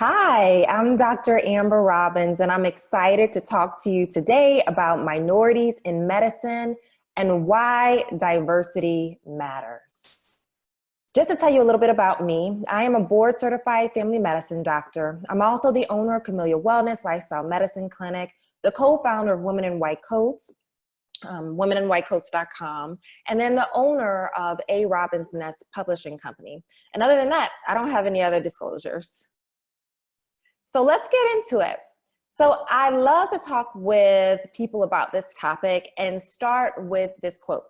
Hi, I'm Dr. Amber Robbins, and I'm excited to talk to you today about minorities in medicine and why diversity matters. Just to tell you a little bit about me, I am a board certified family medicine doctor. I'm also the owner of Camellia Wellness Lifestyle Medicine Clinic, the co-founder of Women in White Coats, womeninwhitecoats.com, and then the owner of A. Robbins Nest Publishing Company. And other than that, I don't have any other disclosures. So let's get into it. So I love to talk with people about this topic and start with this quote.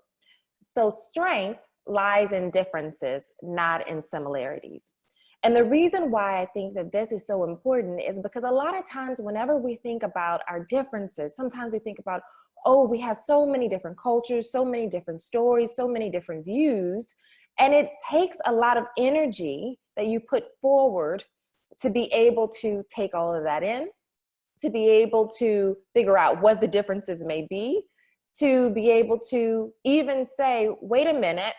So strength lies in differences, not in similarities. And the reason why I think that this is so important is because a lot of times whenever we think about our differences, sometimes we think about, oh, we have so many different cultures, so many different stories, so many different views. And it takes a lot of energy that you put forward to be able to take all of that in, to be able to figure out what the differences may be, to be able to even say, wait a minute,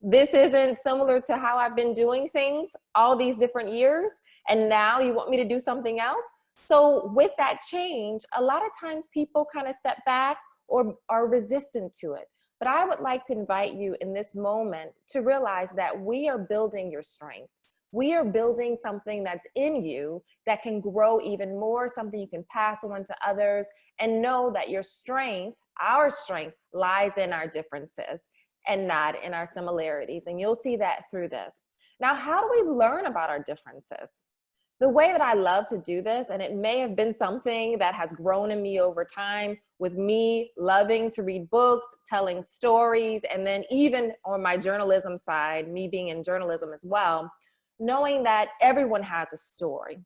this isn't similar to how I've been doing things all these different years, and now you want me to do something else? So with that change, a lot of times people kind of step back or are resistant to it. But I would like to invite you in this moment to realize that we are building your strength. We are building something that's in you that can grow even more, something you can pass on to others, and know that your strength, our strength, lies in our differences and not in our similarities. And you'll see that through this. Now, how do we learn about our differences? The way that I love to do this, and it may have been something that has grown in me over time, with me loving to read books, telling stories, and then even on my journalism side, me being in journalism as well, knowing that everyone has a story.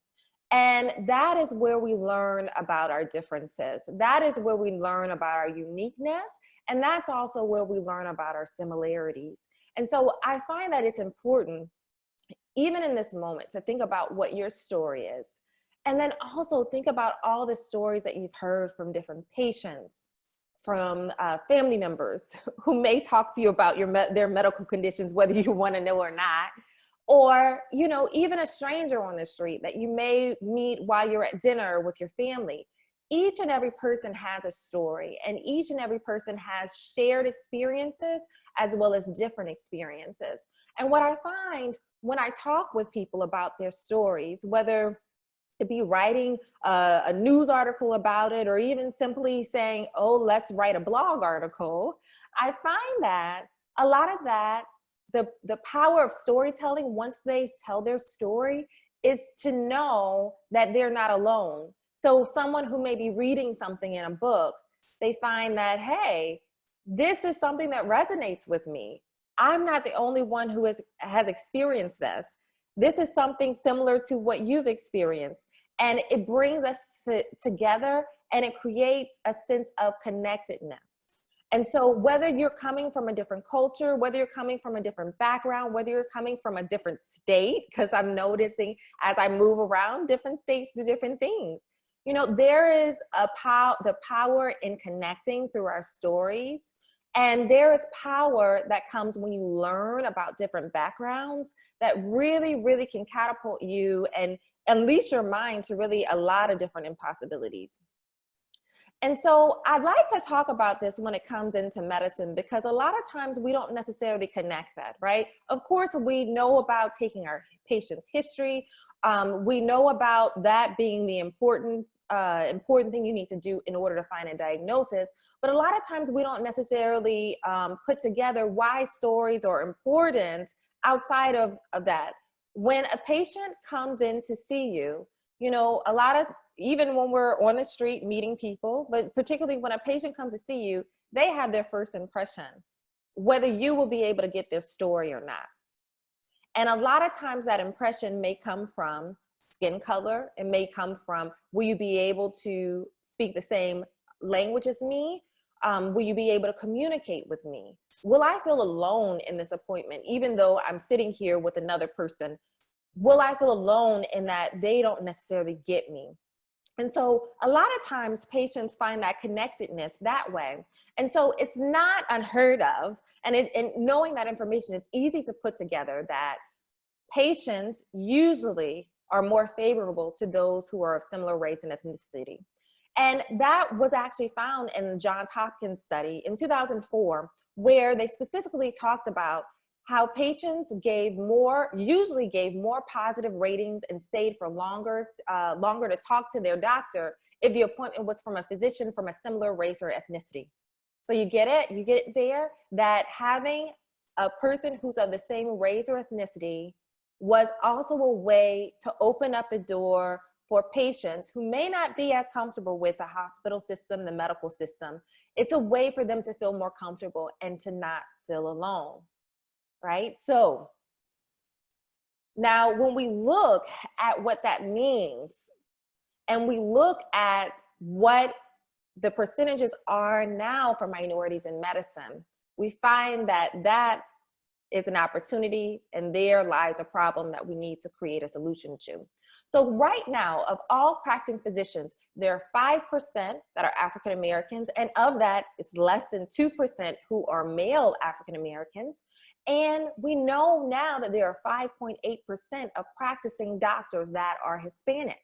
And that is where we learn about our differences. That is where we learn about our uniqueness. And that's also where we learn about our similarities. And so I find that it's important, even in this moment, to think about what your story is. And then also think about all the stories that you've heard from different patients, from family members who may talk to you about their medical conditions, whether you want to know or not. Or, you know, even a stranger on the street that you may meet while you're at dinner with your family. Each and every person has a story, and each and every person has shared experiences as well as different experiences. And what I find when I talk with people about their stories, whether it be writing a news article about it, or even simply saying, oh, let's write a blog article, I find that a lot of that, the power of storytelling, once they tell their story, is to know that they're not alone. So someone who may be reading something in a book, they find that, hey, this is something that resonates with me. I'm not the only one who has experienced this. This is something similar to what you've experienced. And it brings us together, and it creates a sense of connectedness. And so whether you're coming from a different culture, whether you're coming from a different background, whether you're coming from a different state, because I'm noticing as I move around, different states do different things. You know, there is the power in connecting through our stories. And there is power that comes when you learn about different backgrounds that really, really can catapult you and unleash your mind to really a lot of different impossibilities. And so I'd like to talk about this when it comes into medicine, because a lot of times we don't necessarily connect that, right? Of course, we know about taking our patient's history. We know about that being the important thing you need to do in order to find a diagnosis. But a lot of times we don't necessarily put together why stories are important outside of that. When a patient comes in to see you, you know, a lot of, even when we're on the street meeting people, but particularly when a patient comes to see you, they have their first impression, whether you will be able to get their story or not. And a lot of times that impression may come from skin color. It may come from, will you be able to speak the same language as me? Will you be able to communicate with me? Will I feel alone in this appointment, even though I'm sitting here with another person? Will I feel alone in that they don't necessarily get me? And so a lot of times patients find that connectedness that way. And so it's not unheard of. And knowing that information, it's easy to put together that patients usually are more favorable to those who are of similar race and ethnicity. And that was actually found in the Johns Hopkins study in 2004, where they specifically talked about how patients usually gave more positive ratings and stayed for longer to talk to their doctor if the appointment was from a physician from a similar race or ethnicity. So you get it there, that having a person who's of the same race or ethnicity was also a way to open up the door for patients who may not be as comfortable with the hospital system, the medical system. It's a way for them to feel more comfortable and to not feel alone, right? So now when we look at what that means, and we look at what the percentages are now for minorities in medicine, we find that that is an opportunity, and there lies a problem that we need to create a solution to. So right now, of all practicing physicians, there are 5% that are African Americans, and of that, it's less than 2% who are male African Americans. And we know now that there are 5.8% of practicing doctors that are Hispanic.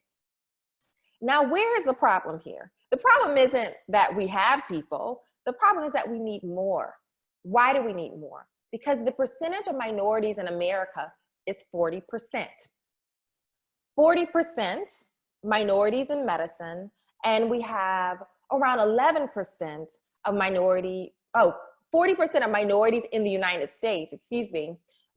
Now, where is the problem here? The problem isn't that we have people. The problem is that we need more. Why do we need more? Because the percentage of minorities in America is 40%. 40% minorities in medicine, and we have around 11% of 40% of minorities in the United States,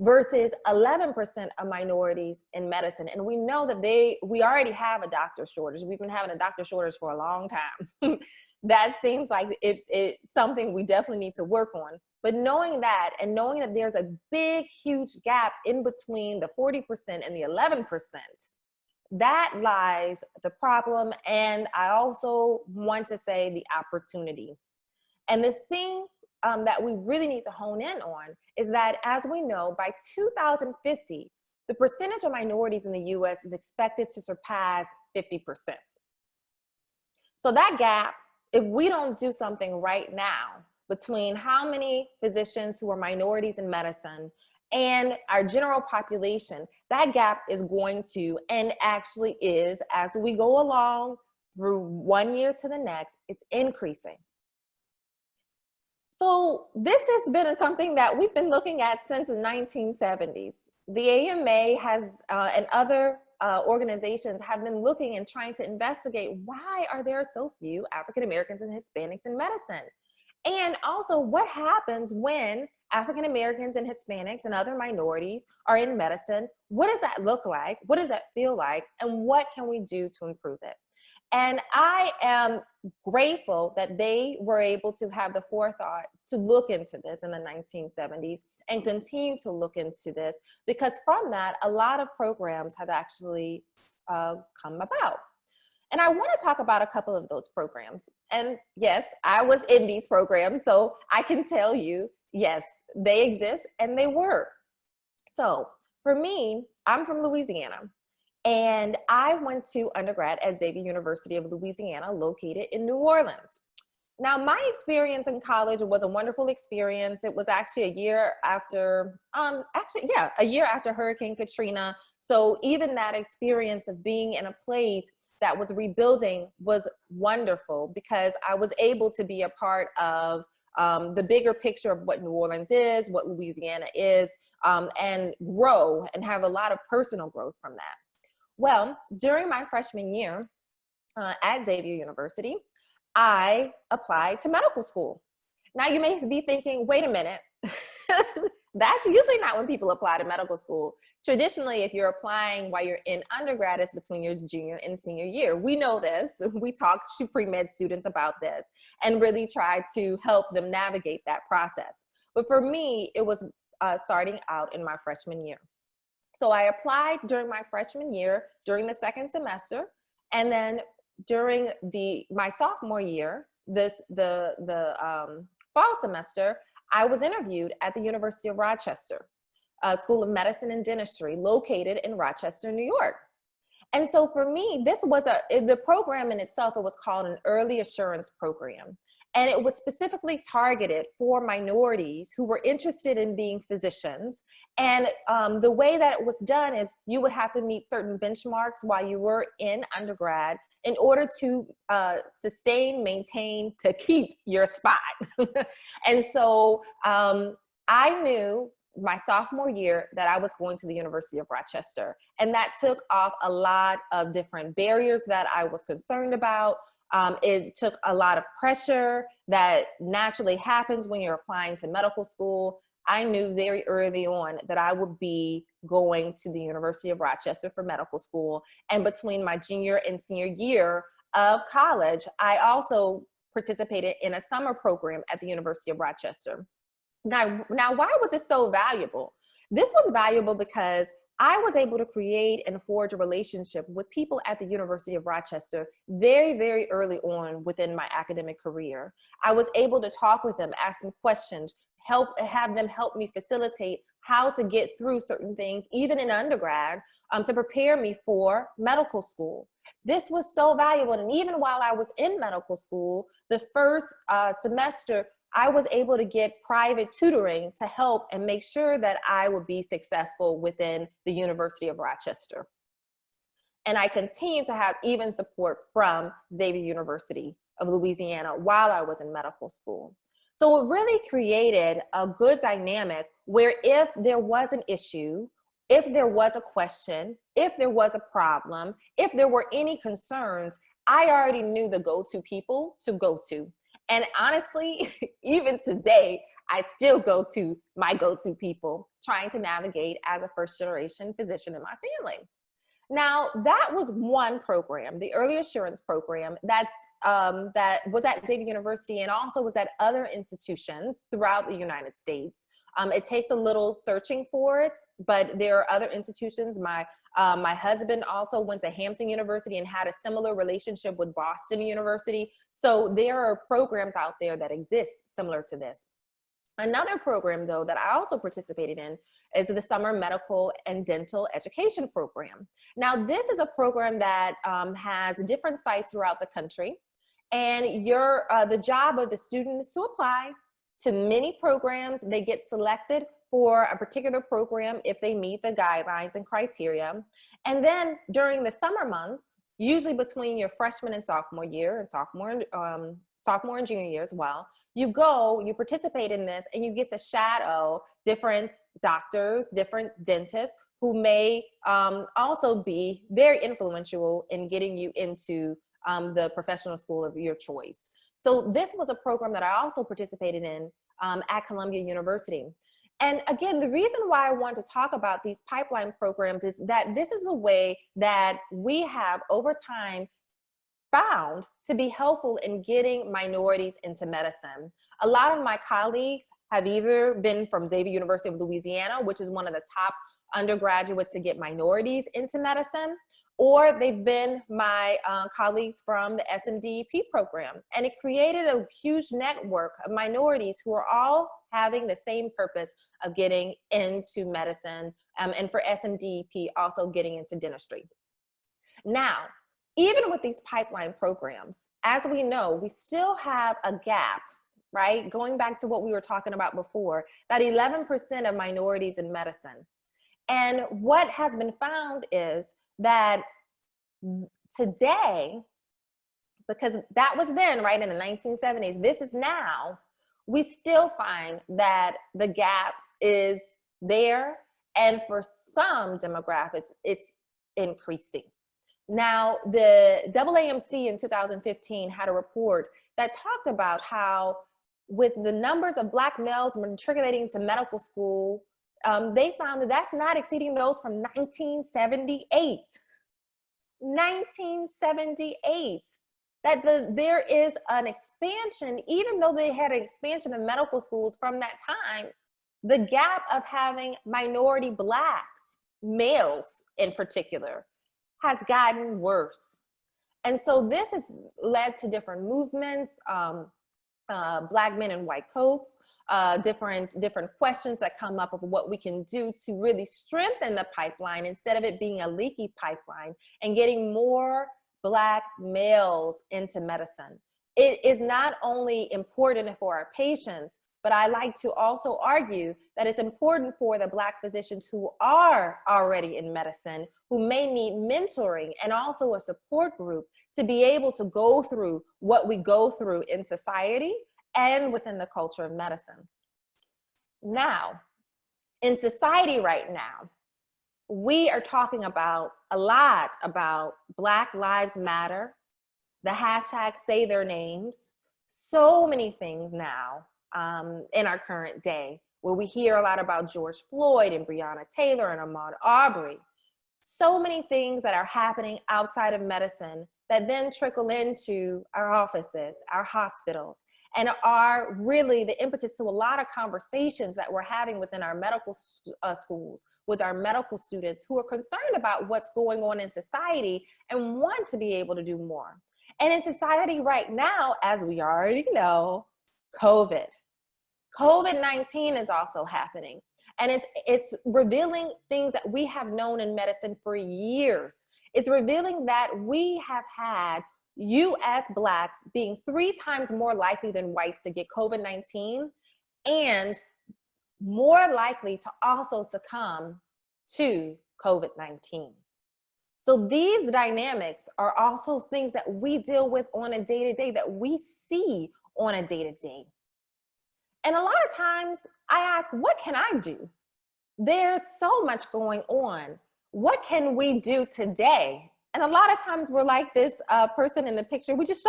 versus 11% of minorities in medicine. And we know that we already have a doctor shortage. We've been having a doctor shortage for a long time. That seems like it's something we definitely need to work on. But knowing that, and knowing that there's a big, huge gap in between the 40% and the 11%, that lies the problem. And I also want to say the opportunity. And the thing that we really need to hone in on is that, as we know, by 2050, the percentage of minorities in the US is expected to surpass 50%. So that gap, if we don't do something right now between how many physicians who are minorities in medicine and our general population, that gap is going to, and actually is, as we go along through one year to the next, it's increasing. So this has been something that we've been looking at since the 1970s. The AMA has, and other organizations have been looking and trying to investigate, why are there so few African Americans and Hispanics in medicine? And also, what happens when African Americans and Hispanics and other minorities are in medicine? What does that look like? What does that feel like? And what can we do to improve it? And I am grateful that they were able to have the forethought to look into this in the 1970s and continue to look into this, because from that, a lot of programs have actually come about. And I want to talk about a couple of those programs. And yes, I was in these programs, so I can tell you, yes, they exist and they work. So for me, I'm from Louisiana. And I went to undergrad at Xavier University of Louisiana, located in New Orleans. Now, my experience in college was a wonderful experience. It was actually a year after, a year after Hurricane Katrina. So even that experience of being in a place that was rebuilding was wonderful, because I was able to be a part of the bigger picture of what New Orleans is, what Louisiana is, and grow and have a lot of personal growth from that. Well, during my freshman year at Xavier University, I applied to medical school. Now you may be thinking, wait a minute, that's usually not when people apply to medical school. Traditionally, if you're applying while you're in undergrad, it's between your junior and senior year. We know this. We talk to pre-med students about this and really try to help them navigate that process. But for me, it was starting out in my freshman year. So I applied during my freshman year, during the second semester, and then during my sophomore year, the fall semester, I was interviewed at the University of Rochester, School of Medicine and Dentistry, located in Rochester, New York. And so for me, this was the program in itself, it was called an early assurance program. And it was specifically targeted for minorities who were interested in being physicians. And the way that it was done is you would have to meet certain benchmarks while you were in undergrad in order to sustain, maintain, to keep your spot. And so I knew my sophomore year that I was going to the University of Rochester. And that took off a lot of different barriers that I was concerned about. It took a lot of pressure that naturally happens when you're applying to medical school. I knew very early on that I would be going to the University of Rochester for medical school. And between my junior and senior year of college, I also participated in a summer program at the University of Rochester. Now, why was it so valuable? This was valuable because I was able to create and forge a relationship with people at the University of Rochester very, very early on within my academic career. I was able to talk with them, ask them questions, have them help me facilitate how to get through certain things, even in undergrad, to prepare me for medical school. This was so valuable. And even while I was in medical school, the first semester, I was able to get private tutoring to help and make sure that I would be successful within the University of Rochester. And I continue to have even support from Xavier University of Louisiana while I was in medical school. So it really created a good dynamic where if there was an issue, if there was a question, if there was a problem, if there were any concerns, I already knew the go-to people to go to. And honestly, even today, I still go to my go-to people trying to navigate as a first-generation physician in my family. Now, that was one program, the Early Assurance Program, that was at Xavier University and also was at other institutions throughout the United States. It takes a little searching for it, but there are other institutions. My husband also went to Hampton University and had a similar relationship with Boston University. So there are programs out there that exist similar to this. Another program, though, that I also participated in is the Summer Medical and Dental Education Program. Now, this is a program that has different sites throughout the country, and the job of the student is to apply to many programs. They get selected for a particular program if they meet the guidelines and criteria. And then during the summer months, usually between your freshman and sophomore year, and sophomore and junior year as well, you participate in this, and you get to shadow different doctors, different dentists who may also be very influential in getting you into the professional school of your choice. So this was a program that I also participated in at Columbia University. And again, the reason why I want to talk about these pipeline programs is that this is the way that we have over time found to be helpful in getting minorities into medicine. A lot of my colleagues have either been from Xavier University of Louisiana, which is one of the top undergraduates to get minorities into medicine, or they've been my colleagues from the SMDEP program. And it created a huge network of minorities who are all having the same purpose of getting into medicine, and for SMDEP also getting into dentistry. Now, even with these pipeline programs, as we know, we still have a gap, right? Going back to what we were talking about before, that 11% of minorities in medicine. And what has been found is that today, because that was then, right, in the 1970s, this is now, we still find that the gap is there, and for some demographics, it's increasing. Now, the AAMC in 2015 had a report that talked about how with the numbers of Black males matriculating to medical school, they found that that's not exceeding those from 1978. 1978. That there is an expansion, even though they had an expansion of medical schools from that time, the gap of having minority Blacks, males in particular, has gotten worse. And so this has led to different movements, Black men in white coats, different questions that come up of what we can do to really strengthen the pipeline instead of it being a leaky pipeline, and getting more Black males into medicine. it is not only important for our patients, but I like to also argue that it's important for the Black physicians who are already in medicine, who may need mentoring and also a support group to be able to go through what we go through in society and within the culture of medicine. Now, in society right now, we are talking about a lot about Black Lives Matter, the hashtag say their names, so many things now in our current day, where we hear a lot about George Floyd and Breonna Taylor and Ahmaud Arbery. So many things that are happening outside of medicine that then trickle into our offices, our hospitals, and are really the impetus to a lot of conversations that we're having within our medical schools, with our medical students who are concerned about what's going on in society and want to be able to do more. And in society right now, as we already know, COVID-19 is also happening. And it's revealing things that we have known in medicine for years. It's revealing that we have had you as Blacks being 3 times more likely than whites to get COVID-19 and more likely to also succumb to COVID-19. So these dynamics are also things that we deal with on a day-to-day, that we see on a day-to-day. And a lot of times I ask, what can I do? There's so much going on. What can we do today? And a lot of times we're like this person in the picture, we just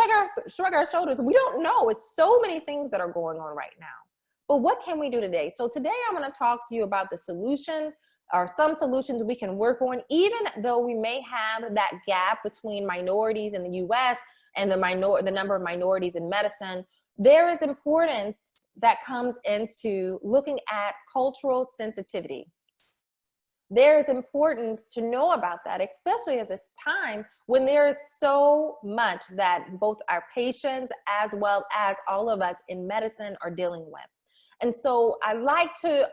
shrug our shoulders. We don't know. It's so many things that are going on right now. But what can we do today? So today I'm going to talk to you about the solution, or some solutions we can work on, even though we may have that gap between minorities in the US and the number of minorities in medicine. There is importance that comes into looking at cultural sensitivity. There is importance to know about that, especially as it's time when there is so much that both our patients as well as all of us in medicine are dealing with. And so I like to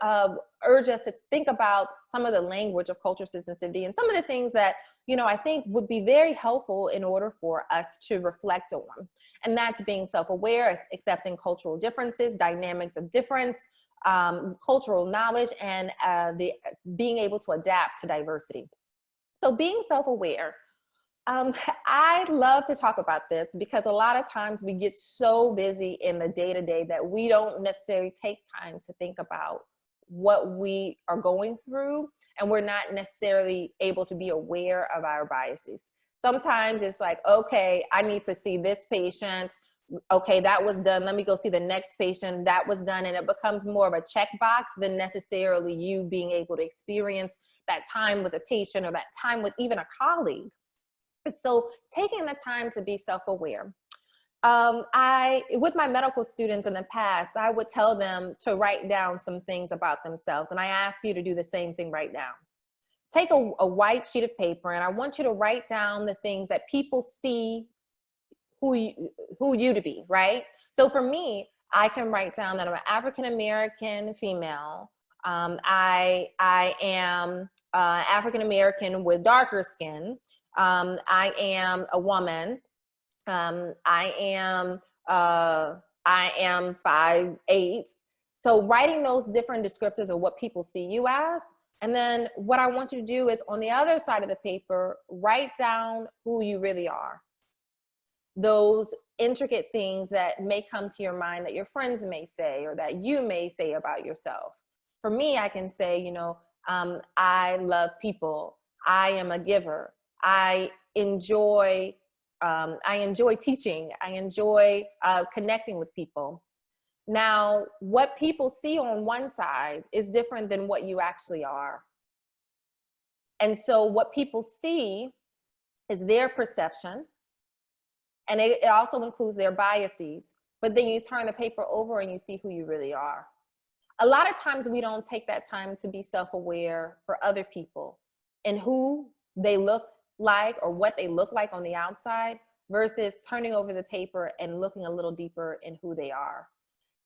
urge us to think about some of the language of cultural sensitivity and some of the things that, you know, I think would be very helpful in order for us to reflect on. And that's being self-aware, accepting cultural differences, dynamics of difference, cultural knowledge, and being able to adapt to diversity. So being self-aware, I love to talk about this because a lot of times we get so busy in the day-to-day that we don't necessarily take time to think about what we are going through, and we're not necessarily able to be aware of our biases. Sometimes it's like, okay, I need to see this patient. Okay, that was done. Let me go see the next patient. That was done. And it becomes more of a checkbox than necessarily you being able to experience that time with a patient or that time with even a colleague. And so taking the time to be self-aware. With my medical students in the past, I would tell them to write down some things about themselves. And I ask you to do the same thing right now. Take a white sheet of paper, and I want you to write down the things that people see who you to be, right? So for me, I can write down that I'm an African-American female. I am African-American with darker skin. I am a woman. I am 5'8". So writing those different descriptors of what people see you as. And then what I want you to do is on the other side of the paper, write down who you really are. Those intricate things that may come to your mind that your friends may say or that you may say about yourself. For me, I can say, you know, I love people. I am a giver. I enjoy teaching. I enjoy connecting with people. Now, what people see on one side is different than what you actually are. And so what people see is their perception, and it also includes their biases. But then you turn the paper over and you see who you really are. A lot of times we don't take that time to be self-aware for other people and who they look like or what they look like on the outside versus turning over the paper and looking a little deeper in who they are.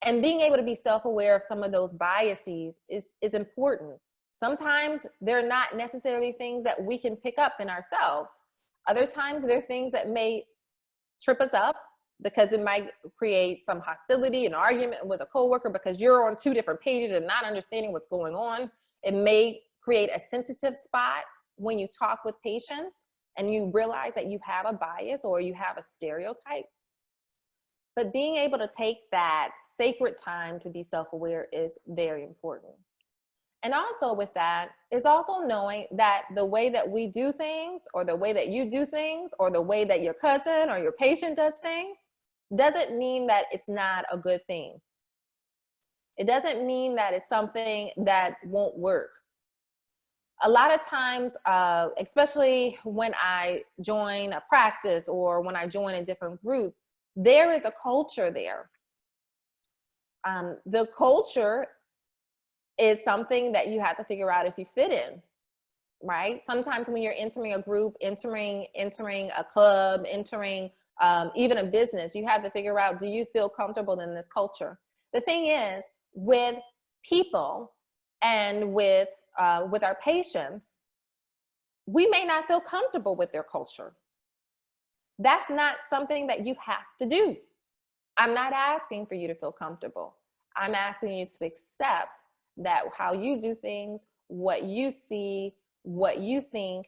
And being able to be self-aware of some of those biases is important. Sometimes they're not necessarily things that we can pick up in ourselves. Other times they're things that may trip us up, because it might create some hostility, an argument with a coworker because you're on two different pages and not understanding what's going on. It may create a sensitive spot when you talk with patients and you realize that you have a bias or you have a stereotype. But being able to take that sacred time to be self-aware is very important. And also with that is also knowing that the way that we do things, or the way that you do things, or the way that your cousin or your patient does things, doesn't mean that it's not a good thing. It doesn't mean that it's something that won't work. A lot of times, especially when I join a practice or when I join a different group, there is a culture there. The culture is something that you have to figure out if you fit in, right? Sometimes when you're entering a group, entering a club, entering even a business, you have to figure out, do you feel comfortable in this culture? The thing is, with people and with our patients, we may not feel comfortable with their culture. That's not something that you have to do. I'm not asking for you to feel comfortable. I'm asking you to accept that how you do things, what you see, what you think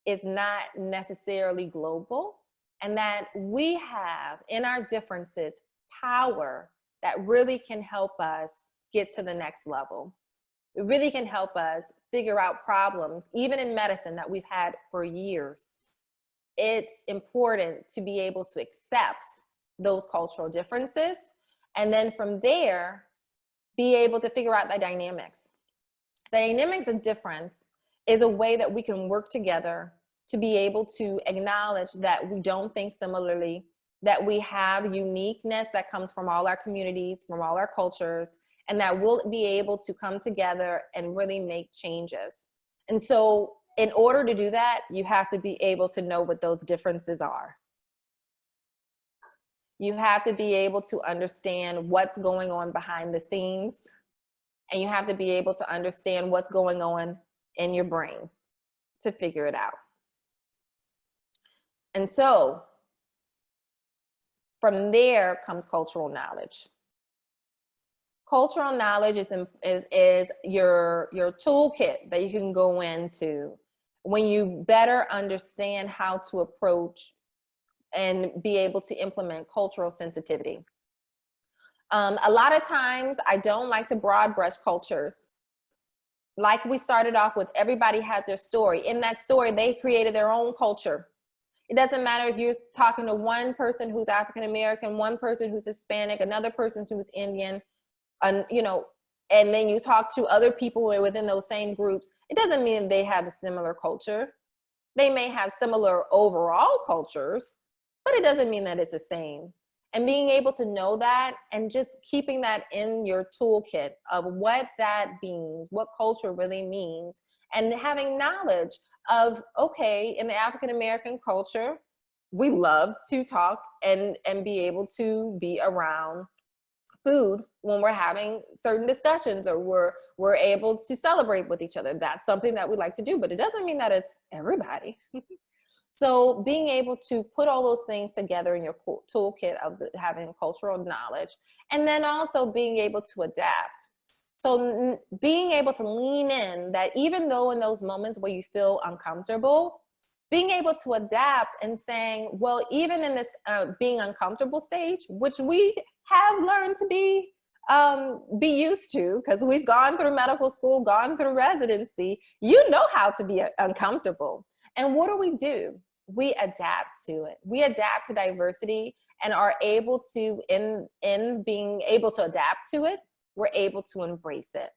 is not necessarily global, and that we have in our differences power that really can help us get to the next level. It really can help us figure out problems, even in medicine, that we've had for years. It's important to be able to accept those cultural differences, and then from there, be able to figure out the dynamics. The dynamics of difference is a way that we can work together to be able to acknowledge that we don't think similarly, that we have uniqueness that comes from all our communities, from all our cultures, and that we'll be able to come together and really make changes. And so in order to do that, you have to be able to know what those differences are. You have to be able to understand what's going on behind the scenes, and you have to be able to understand what's going on in your brain to figure it out. And so from there comes cultural knowledge. Cultural knowledge is your toolkit that you can go into when you better understand how to approach and be able to implement cultural sensitivity. A lot of times, I don't like to broad brush cultures. Like we started off with, everybody has their story. In that story, they created their own culture. It doesn't matter if you're talking to one person who's African American, one person who's Hispanic, another person who's Indian, and then you talk to other people within those same groups. It doesn't mean they have a similar culture. They may have similar overall cultures, but it doesn't mean that it's the same. And being able to know that and just keeping that in your toolkit of what that means, what culture really means, and having knowledge of, okay, in the African American culture, we love to talk and be able to be around food when we're having certain discussions, or we're able to celebrate with each other. That's something that we like to do, but it doesn't mean that it's everybody. So being able to put all those things together in your toolkit of having cultural knowledge, and then also being able to adapt. So being able to lean in, that even though in those moments where you feel uncomfortable, being able to adapt and saying, well, even in this being uncomfortable stage, which we have learned to be used to, because we've gone through medical school, gone through residency, you know how to be uncomfortable. And what do? We adapt to it. We adapt to diversity and are able to, in being able to adapt to it, we're able to embrace it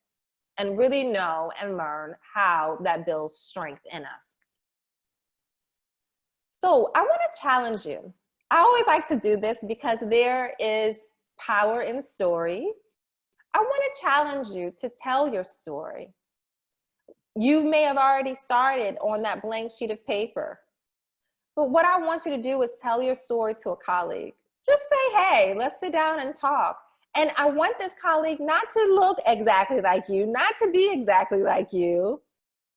and really know and learn how that builds strength in us. So I want to challenge you. I always like to do this because there is power in stories. I want to challenge you to tell your story. You may have already started on that blank sheet of paper, but what I want you to do is tell your story to a colleague. Just say, hey, let's sit down and talk. And I want this colleague not to look exactly like you, not to be exactly like you,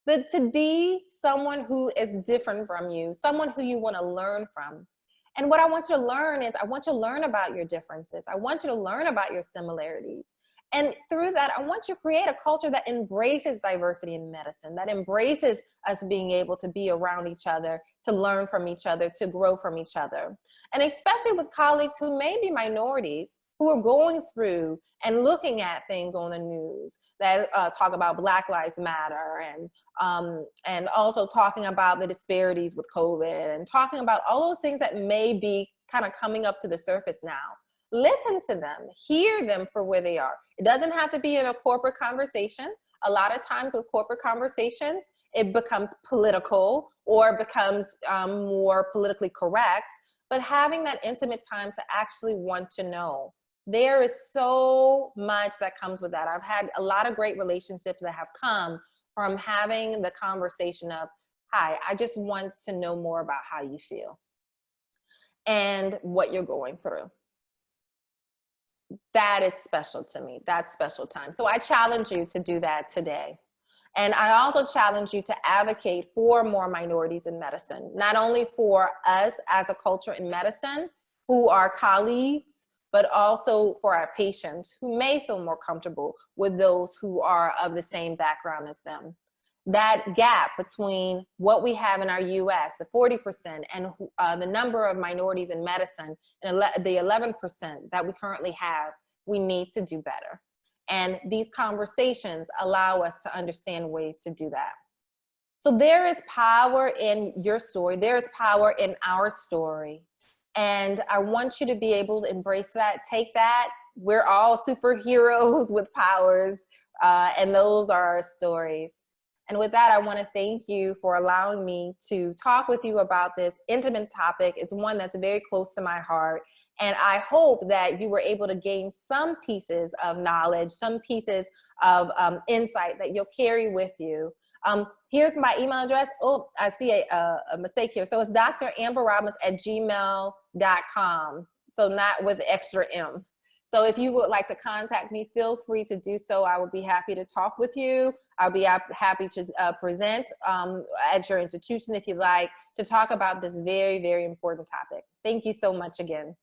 but to be someone who is different from you, someone who you want to learn from. And what I want you to learn is, I want you to learn about your differences. I want you to learn about your similarities. And through that, I want you to create a culture that embraces diversity in medicine, that embraces us being able to be around each other, to learn from each other, to grow from each other. And especially with colleagues who may be minorities, who are going through and looking at things on the news that talk about Black Lives Matter, and also talking about the disparities with COVID, and talking about all those things that may be kind of coming up to the surface now. Listen to them, hear them for where they are. It doesn't have to be in a corporate conversation. A lot of times with corporate conversations, it becomes political or becomes more politically correct, but having that intimate time to actually want to know. There is so much that comes with that. I've had a lot of great relationships that have come from having the conversation of, hi, I just want to know more about how you feel and what you're going through. That is special to me. That's special time. So I challenge you to do that today. And I also challenge you to advocate for more minorities in medicine, not only for us as a culture in medicine who are colleagues, but also for our patients who may feel more comfortable with those who are of the same background as them. That gap between what we have in our US, the 40%, and the number of minorities in medicine, and the 11% that we currently have, we need to do better. And these conversations allow us to understand ways to do that. So there is power in your story. There is power in our story. And I want you to be able to embrace that, take that. We're all superheroes with powers, and those are our stories. And with that, I want to thank you for allowing me to talk with you about this intimate topic. It's one that's very close to my heart. And I hope that you were able to gain some pieces of knowledge, some pieces of insight that you'll carry with you. Here's my email address. Oh, I see a mistake here. So it's dramberrobbins@gmail.com. So not with extra M. So if you would like to contact me, feel free to do so. I would be happy to talk with you. I'll be happy to present at your institution if you'd like, to talk about this very, very important topic. Thank you so much again.